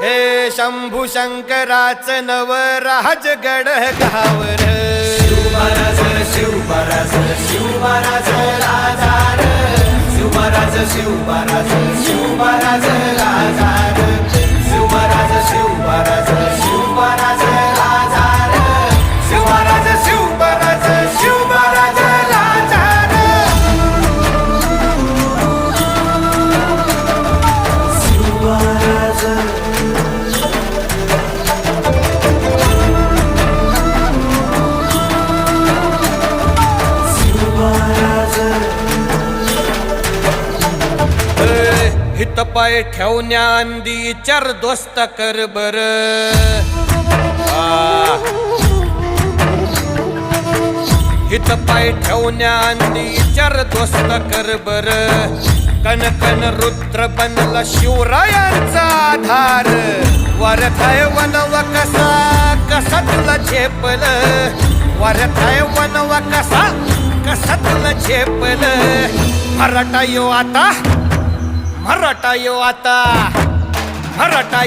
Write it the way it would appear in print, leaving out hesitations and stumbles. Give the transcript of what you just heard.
हे शंभू शंकराचं नवराज गड गावर शिवमहाराज शिवमहाराज शिवमहाराज राजार शिवमहाराज शिवमहाराज शिवमहाराज राजार शिवमहाराज शिवमहाराज शिवमहाराज राजार शिवमहाराज शिवमहाराज शिवमहाराज राजार शिवमहाराज हित पाय ठेवण्या अंदी चार दोस्त कर बर हित पाय ठेवण्या अंदी चार दोस्त कर बर कन कन रुद्र बनला शिवरायांचा आधार वरथाय वनव कसा कसा तुला झेपल वरथाय वनव कसा कसा तुला झेपल मराठा यो आता मराठा यो आता मराठा